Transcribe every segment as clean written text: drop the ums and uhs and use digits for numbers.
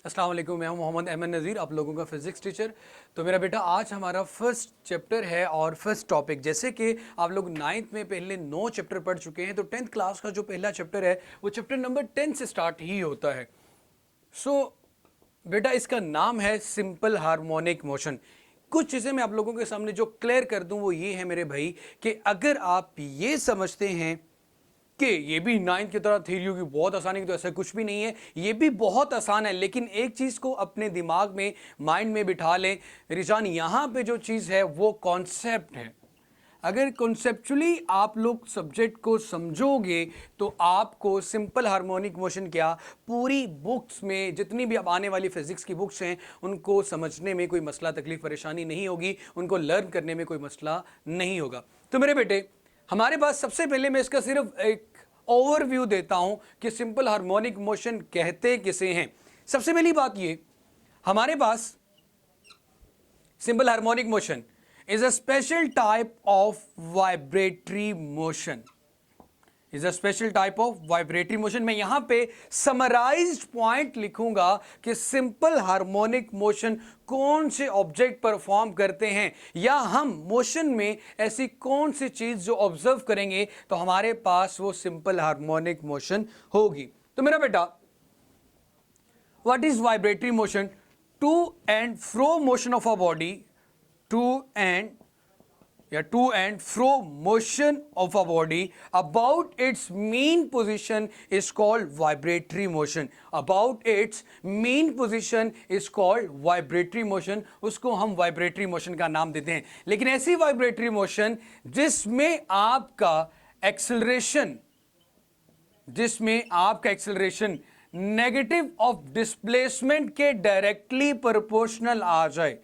अस्सलाम वालेकुम, मैं हूं मोहम्मद अहमद नज़ीर, आप लोगों का फिज़िक्स टीचर। तो मेरा बेटा आज हमारा फर्स्ट चैप्टर है और फर्स्ट टॉपिक, जैसे कि आप लोग नाइन्थ में पहले 9 चैप्टर पढ़ चुके हैं, तो 10th क्लास का जो पहला चैप्टर है वो चैप्टर नंबर 10 से स्टार्ट ही होता है। सो बेटा इसका नाम है सिंपल हार्मोनिक मोशन। कुछ चीज़ें मैं आप लोगों के सामने जो क्लियर कर दूं वो ये है मेरे भाई कि अगर आप ये समझते हैं कि ये भी नाइन्थ की तरह थ्योरी होगी बहुत आसानी की, तो ऐसा कुछ भी नहीं है, ये भी बहुत आसान है। लेकिन एक चीज़ को अपने दिमाग में, माइंड में बिठा लें रिजान, यहाँ पे जो चीज़ है वो कॉन्सेप्ट है। अगर कॉन्सेप्चुअली आप लोग सब्जेक्ट को समझोगे तो आपको सिंपल हार्मोनिक मोशन क्या, पूरी बुक्स में जितनी भी अब आने वाली फिजिक्स की बुक्स हैं उनको समझने में कोई मसला, तकलीफ, परेशानी नहीं होगी, उनको लर्न करने में कोई मसला नहीं होगा। तो मेरे बेटे हमारे पास सबसे पहले मैं इसका सिर्फ एक ओवरव्यू देता हूं कि सिंपल हार्मोनिक मोशन कहते किसे हैं। सबसे पहली बात ये, हमारे पास simple harmonic motion is a special type of vibratory motion. Is a special type of vibratory motion. मैं यहां पे समराइज्ड पॉइंट लिखूंगा कि सिंपल हार्मोनिक मोशन कौन से ऑब्जेक्ट परफॉर्म करते हैं, या हम मोशन में ऐसी कौन सी चीज जो ऑब्जर्व करेंगे तो हमारे पास वो सिंपल हार्मोनिक मोशन होगी। तो मेरा बेटा, what is vibratory motion? To and fro motion of a body, to and fro motion of a body about its mean position is called vibratory motion. About its mean position is called vibratory motion. उसको हम vibratory motion का नाम देते हैं। लेकिन ऐसी vibratory motion जिसमें आपका एक्सेलरेशन नेगेटिव ऑफ डिस्प्लेसमेंट के डायरेक्टली प्रोपोर्शनल आ जाए,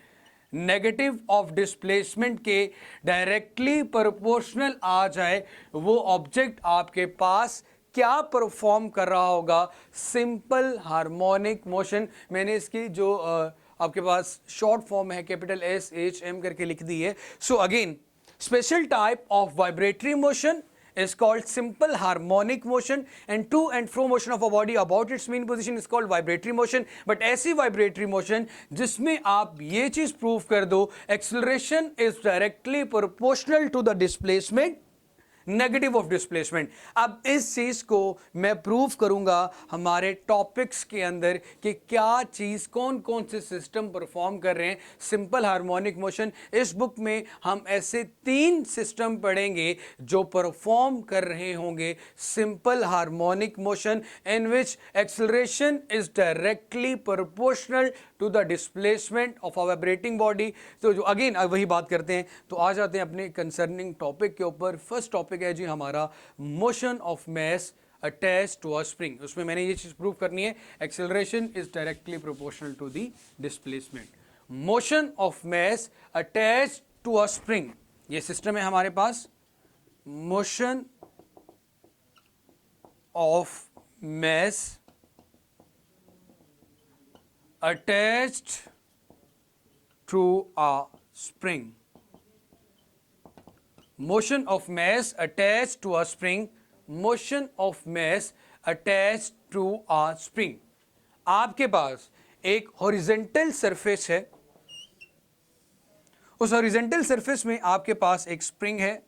नेगेटिव ऑफ डिस्प्लेसमेंट के डायरेक्टली प्रोपोर्शनल आ जाए, वो ऑब्जेक्ट आपके पास क्या परफॉर्म कर रहा होगा? Simple harmonic motion. मैंने इसकी जो आपके पास शॉर्ट फॉर्म है कैपिटल SHM करके लिख दी है। So again, special type of vibratory motion is called simple harmonic motion, and to and fro motion of a body about its mean position is called vibratory motion. But ऐसी vibratory motion जिसमें आप ये चीज prove कर दो, acceleration is directly proportional to the displacement, negative of displacement. अब इस चीज को मैं प्रूव करूंगा हमारे टॉपिक्स के अंदर कि क्या चीज, कौन कौन से सिस्टम परफॉर्म कर रहे हैं सिंपल हार्मोनिक मोशन। इस बुक में हम ऐसे 3 सिस्टम पढ़ेंगे जो परफॉर्म कर रहे होंगे simple harmonic motion, in which acceleration is directly proportional to the displacement of a vibrating body. तो जो अगेन वही बात करते हैं, तो आ जाते हैं अपने कंसर्निंग टॉपिक के ऊपर। फर्स्ट टॉपिक है जी हमारा motion of mass attach to a spring. उसमें मैंने ये चीज प्रूव करनी है, acceleration is directly proportional to the displacement. Motion of mass attach to a spring, ये सिस्टम है हमारे पास। Motion of mass attached to a spring. Motion of mass attached to a spring. Motion of mass attached to a spring. आपके पास एक horizontal surface है, उस horizontal surface में आपके पास एक स्प्रिंग है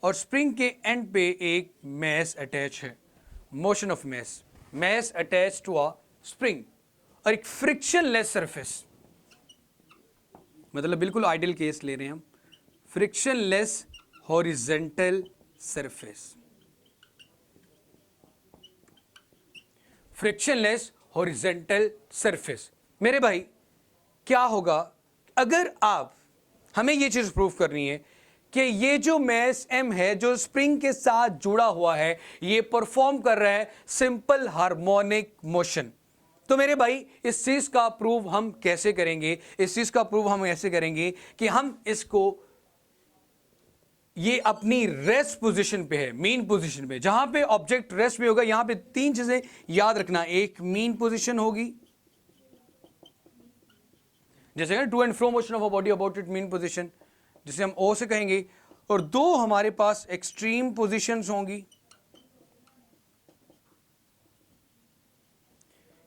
और स्प्रिंग के एंड पे एक मास अटैच है। Motion of mass, mass attach to a spring, और एक फ्रिक्शनलेस सरफेस, मतलब बिल्कुल आइडियल केस ले रहे हैं हम, frictionless horizontal surface, frictionless horizontal surface. मेरे भाई क्या होगा अगर आप, हमें ये चीज प्रूव करनी है कि ये जो मास m है जो स्प्रिंग के साथ जुड़ा हुआ है, ये परफॉर्म कर रहा है सिंपल हार्मोनिक मोशन। तो मेरे भाई इस चीज का प्रूव हम कैसे करेंगे? इस चीज का प्रूव हम ऐसे करेंगे कि हम इसको, ये अपनी रेस्ट पोजीशन पे है, मीन पोजीशन पे, जहां पे ऑब्जेक्ट रेस्ट में होगा। यहां पे 3 चीजें याद रखना, एक मीन पोजीशन होगी, जैसे to and fro motion of a body about it mean position, जिसे हम O से कहेंगे, और 2 हमारे पास एक्सट्रीम पोजीशंस होंगी।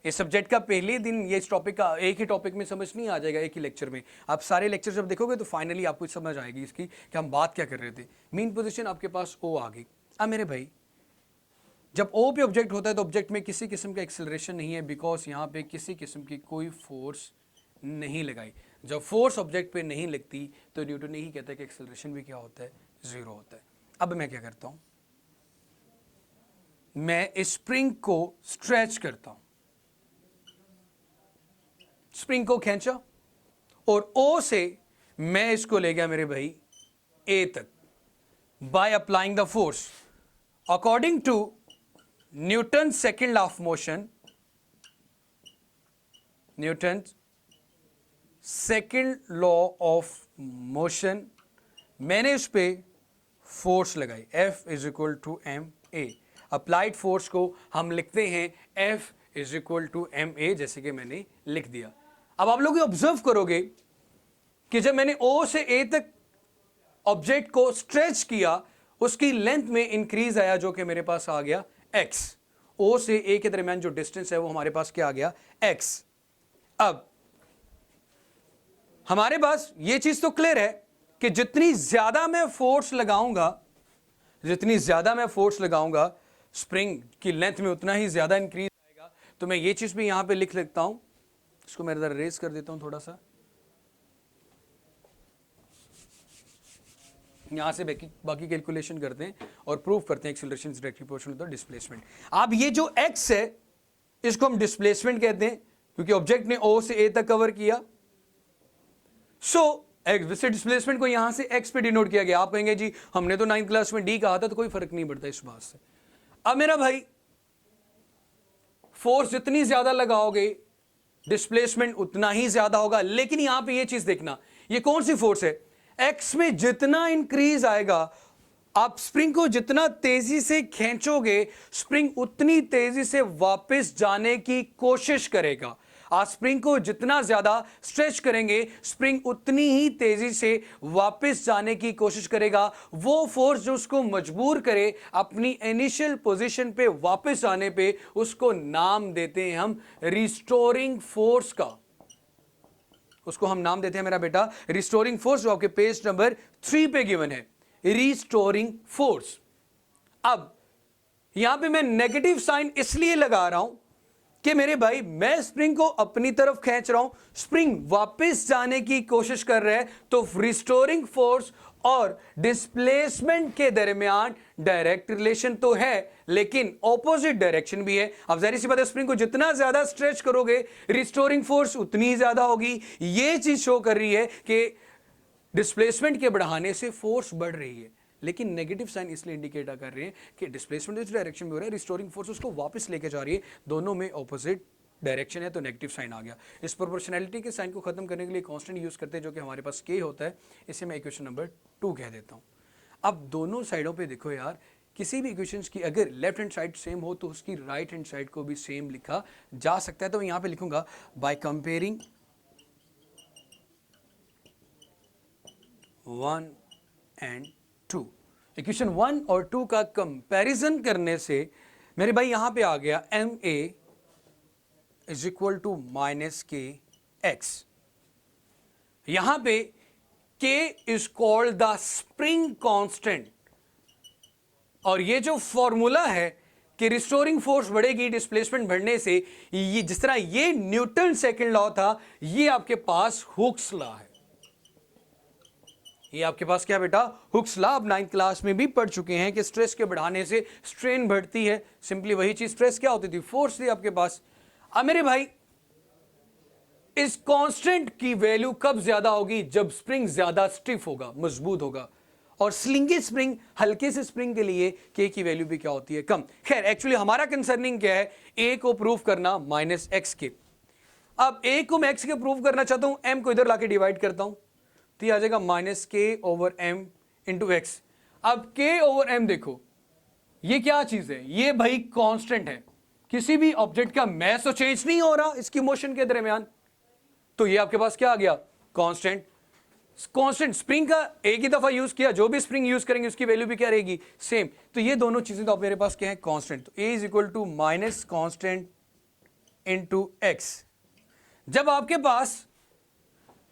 इस सब्जेक्ट का पहले दिन ये इस टॉपिक का एक ही टॉपिक में समझ नहीं आ जाएगा, एक ही लेक्चर में। आप सारे लेक्चर जब देखोगे तो फाइनली आपको समझ आएगी इसकी कि हम बात क्या कर रहे थे। मीन पोजीशन आपके पास ओ आ गई। अब मेरे भाई जब ओ पे ऑब्जेक्ट होता है तो ऑब्जेक्ट में किसी किस्म का एक्सेलरेशन नहीं है, बिकॉज यहाँ पे किसी किस्म की कोई फोर्स नहीं लगाई। जब फोर्स ऑब्जेक्ट पे नहीं लगती तो न्यूटन ने ही कहता है कि एक्सेलरेशन भी क्या होता है, जीरो होता है। अब मैं क्या करता हूं, मैं स्प्रिंग को स्ट्रेच करता हूं, स्प्रिंग को खींचा और ओ से मैं इसको ले गया मेरे भाई ए तक by applying the force according to Newton second law of motion, Newton second law of motion. मैंने इस पे फोर्स लगाई, F is equal to M A. Applied force को हम लिखते हैं F is equal to M A, जैसे कि मैंने लिख दिया। अब आप लोग ऑब्जर्व करोगे कि जब मैंने O से A तक ऑब्जेक्ट को स्ट्रेच किया, उसकी लेंथ में इंक्रीज आया, जो कि मेरे पास आ गया x। O से A के दरमियान जो डिस्टेंस है वो हमारे पास क्या आ गया, x। अब हमारे पास ये चीज तो क्लियर है कि जितनी ज्यादा मैं फोर्स लगाऊंगा, जितनी ज्यादा मैं फोर्स लगाऊंगा स्प्रिंग की लेंथ में उतना ही ज्यादा इंक्रीज आएगा। तो मैं ये चीज भी यहां पे लिख लेता हूं, इसको मैं इधर रेज कर देता हूं थोड़ा सा, यहां से बाकी कैलकुलेशन करते हैं और प्रूव करते हैं acceleration is directly proportional to the displacement. अब ये जो x है इसको हम डिस्प्लेसमेंट कहते हैं, क्योंकि ऑब्जेक्ट ने O से A तक कवर किया। वैसे डिस्प्लेसमेंट को यहां से x पे डिनोट किया गया। आप कहेंगे जी हमने तो 9th क्लास में d कहा था, तो कोई फर्क नहीं पड़ता इस बात से। अब मेरा भाई फोर्स जितनी ज्यादा लगाओगे डिस्प्लेसमेंट उतना ही ज्यादा होगा, लेकिन यहां पे ये चीज देखना, ये कौन सी फोर्स है, x में जितना इंक्रीज आएगा, आप स्प्रिंग को जितना तेजी से खींचोगे स्प्रिंग उतनी तेजी से वापस जाने की कोशिश करेगा। आप स्प्रिंग को जितना ज्यादा स्ट्रेच करेंगे स्प्रिंग उतनी ही तेजी से वापस जाने की कोशिश करेगा। वो फोर्स जो उसको मजबूर करे अपनी इनिशियल पोजीशन पे वापस आने पे, उसको नाम देते हैं हम रिस्टोरिंग फोर्स का। उसको हम नाम देते हैं मेरा बेटा रिस्टोरिंग फोर्स, जो आपके पेज नंबर 3 पे गिवन है, रिस्टोरिंग फोर्स। अब यहां पे मैं नेगेटिव साइन इसलिए लगा रहा हूं कि मेरे भाई मैं स्प्रिंग को अपनी तरफ खींच रहा हूं, स्प्रिंग वापस जाने की कोशिश कर रहा है, तो रिस्टोरिंग फोर्स और डिस्प्लेसमेंट के दरमियान डायरेक्ट रिलेशन तो है, लेकिन ऑपोजिट डायरेक्शन भी है। अब जाहिर सी बात है स्प्रिंग को जितना ज्यादा स्ट्रेच करोगे रिस्टोरिंग फोर्स उतनी ज्यादा होगी। यह चीज शो कर रही है कि डिस्प्लेसमेंट के बढ़ाने से फोर्स बढ़ रही है, लेकिन नेगेटिव साइन इसलिए इंडिकेट कर रहे हैं कि डिस्प्लेसमेंट इस डायरेक्शन में हो रहा है, रिस्टोरिंग फोर्स उसको वापस लेके जा रही है, दोनों में ऑपोजिट डायरेक्शन है, तो नेगेटिव साइन आ गया। इस प्रोपोर्शनैलिटी के साइन को खत्म करने के लिए कांस्टेंट यूज करते हैं, जो कि हमारे पास k होता है, इसे मैं इक्वेशन नंबर 2 कह देता हूं। अब दोनों साइडों पे देखो यार, किसी भी इक्वेशंस की अगर लेफ्ट हैंड साइड सेम हो तो उसकी राइट हैंड साइड को भी सेम लिखा जा सकता है। तो मैं यहां पे लिखूंगा बाय कंपेयरिंग 1 एंड 2। इक्वेशन 1 और 2 का कंपैरिजन करने से मेरे भाई यहां पे आ गया ma is equal to minus K X. यहां पे k is called the spring constant, और ये जो फॉर्मूला है कि रिस्टोरिंग फोर्स बढ़ेगी डिस्प्लेसमेंट बढ़ने से, ये जिस तरह ये न्यूटन सेकंड लॉ था, ये आपके पास हुक्स लॉ है। ये आपके पास क्या बेटा, हुक्स लॉ। अब 9th क्लास में भी पढ़ चुके हैं कि स्ट्रेस के बढ़ाने से स्ट्रेन बढ़ती है। सिंपली वही चीज, स्ट्रेस क्या होती थी, फोर्स थी आपके पास। अब मेरे भाई इस कांस्टेंट की वैल्यू कब ज्यादा होगी, जब स्प्रिंग ज्यादा स्टिफ होगा, मजबूत होगा, और स्लिंगी स्प्रिंग, हल्के से स्प्रिंग के लिए k की वैल्यू भी क्या होती है, कम। खैर एक्चुअली हमारा कंसर्निंग क्या है, a को प्रूव करना माइनस एक्स के। अब a को मैं x के प्रूव करना चाहता हूं, m को इधर लाके डिवाइड करता हूं, तो ये आ जाएगा माइनस के ओवर एम इंटू एक्स। अब k ओवर m देखो ये क्या चीज है, ये भाई कांस्टेंट है, किसी भी ऑब्जेक्ट का मास तो चेंज नहीं हो रहा इसकी मोशन के दरमियान, तो ये आपके पास क्या आ गया, कांस्टेंट। कांस्टेंट स्प्रिंग का एक ही दफा यूज किया, जो भी स्प्रिंग यूज करेंगे उसकी वैल्यू भी क्या रहेगी, सेम। तो ये दोनों चीजें तो आप मेरे पास क्या है, कांस्टेंट। तो a is equal to minus constant into X. जब आपके पास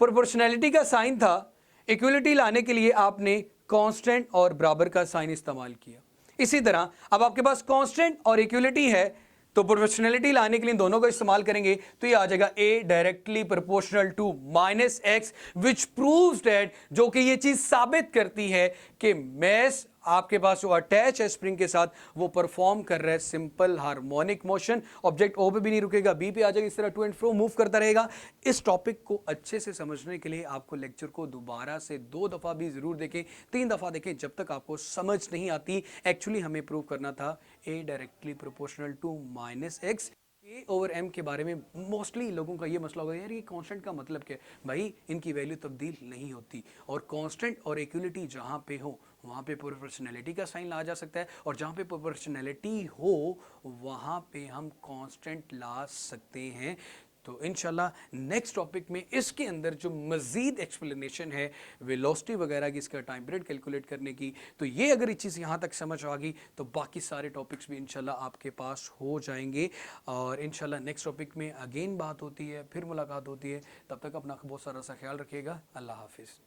प्रोपोर्शनैलिटी का साइन था, इक्वलिटी लाने के लिए आपने कांस्टेंट और बराबर का साइन इस्तेमाल किया। इसी तरह अब आपके पास कांस्टेंट और इक्वलिटी है, तो प्रोपोर्शनैलिटी लाने के लिए दोनों का इस्तेमाल करेंगे, तो ये आ जाएगा a directly proportional to minus X, which proves that, जो कि ये चीज साबित करती है कि मैस आपके पास जो अटैच है स्प्रिंग के साथ वो परफॉर्म कर रहा है simple harmonic motion. Object O पे भी नहीं रुकेगा, बी पे आ जाएगा, इस तरह टू एंड फ्रो मूव करता रहेगा। इस टॉपिक को अच्छे से समझने के लिए आपको लेक्चर को दोबारा से 2 दफा भी जरूर देखें, 3 दफा देखें, जब तक आपको समझ नहीं आती। एक्चुअली हमें प्रूव करना था A directly proportional to minus X. A over M के बारे में मोस्टली लोगों का ये मसला होगा, यार ये कांस्टेंट का मतलब क्या है? भाई इनकी वैल्यू तब्दील नहीं होती, और कांस्टेंट और इक्वलिटी जहाँ पे हो वहाँ पे प्रोपोर्शनैलिटी का साइन ला जा सकता है, और जहाँ पे प्रोपोर्शनैलिटी हो वहाँ पे हम कांस्टेंट ला सकते हैं। तो इंशाल्लाह नेक्स्ट टॉपिक में इसके अंदर जो मज़ीद एक्सप्लेनेशन है वेलोसिटी वगैरह की, इसका टाइम पीरियड कैलकुलेट करने की, तो ये अगर ये चीज़ यहाँ तक समझ आ गई तो बाकी सारे टॉपिक्स भी इंशाल्लाह आपके पास हो जाएंगे। और इंशाल्लाह नेक्स्ट टॉपिक में अगेन बात होती है, फिर मुलाकात होती है। तब तक अपना बहुत सारा सा ख्याल रखिएगा। अल्लाह हाफिज़।